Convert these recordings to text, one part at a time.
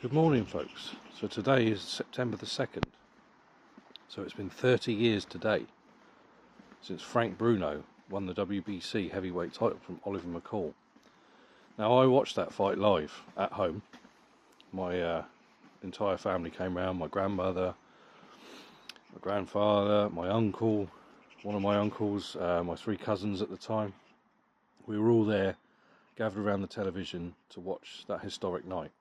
Good morning, folks. So today is September the 2nd. So it's been 30 years today since Frank Bruno won the WBC Heavyweight title from Oliver McCall. Now, I watched that fight live at home. My entire family came round, my grandmother, my grandfather, my uncle, one of my uncles, my three cousins at the time. We were all there, gathered around the television to watch that historic night.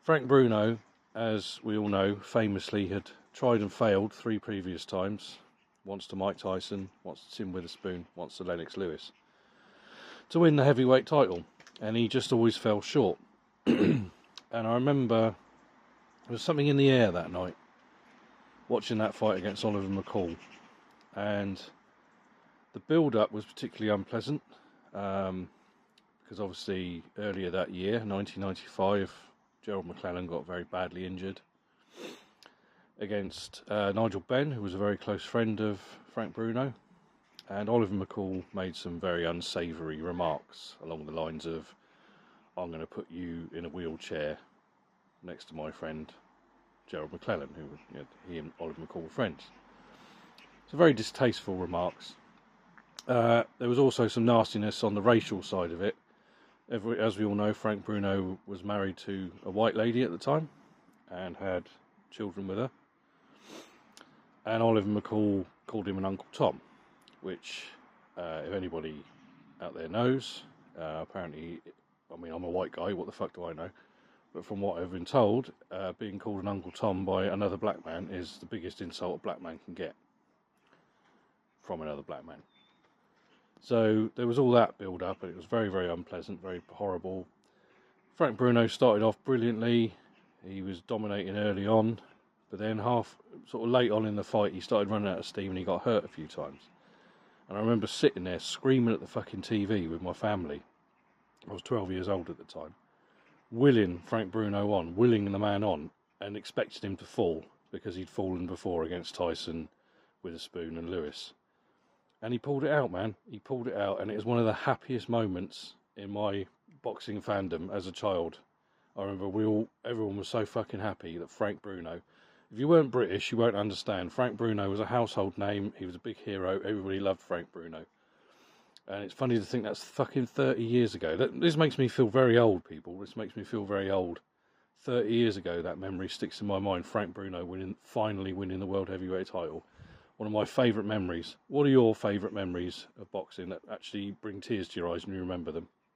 Frank Bruno, as we all know, famously had tried and failed 3 previous times. Once to Mike Tyson, once to Tim Witherspoon, once to Lennox Lewis, to win the heavyweight title. And he just always fell short. And I remember there was something in the air that night, watching that fight against Oliver McCall. And the build-up was particularly unpleasant, because obviously earlier that year, 1995, Gerald McClellan got very badly injured against Nigel Benn, who was a very close friend of Frank Bruno, and Oliver McCall made some very unsavoury remarks along the lines of, "I'm going to put you in a wheelchair next to my friend Gerald McClellan," who he and Oliver McCall were friends. So very distasteful remarks. There was also some nastiness on the racial side of it. As we all know, Frank Bruno was married to a white lady at the time and had children with her. And Oliver McCall called him an Uncle Tom, which, if anybody out there knows, apparently, I mean, I'm a white guy, what the fuck do I know? But from what I've been told, being called an Uncle Tom by another black man is the biggest insult a black man can get from another black man. So there was all that build-up, and it was very, very unpleasant, very horrible. Frank Bruno started off brilliantly. He was dominating early on, but then sort of late on in the fight, he started running out of steam and he got hurt a few times. And I remember sitting there screaming at the fucking TV with my family. I was 12 years old at the time, willing Frank Bruno on, willing the man on, and expecting him to fall because he'd fallen before against Tyson, Witherspoon and Lewis. And he pulled it out, man. He pulled it out, and it was one of the happiest moments in my boxing fandom as a child. I remember everyone was so fucking happy that Frank Bruno, if you weren't British, you won't understand. Frank Bruno was a household name. He was a big hero. Everybody loved Frank Bruno. And it's funny to think that's fucking 30 years ago. This makes me feel very old, people. This makes me feel very old. 30 years ago, that memory sticks in my mind. Frank Bruno finally winning the World Heavyweight title. One of my favourite memories. What are your favourite memories of boxing that actually bring tears to your eyes when you remember them?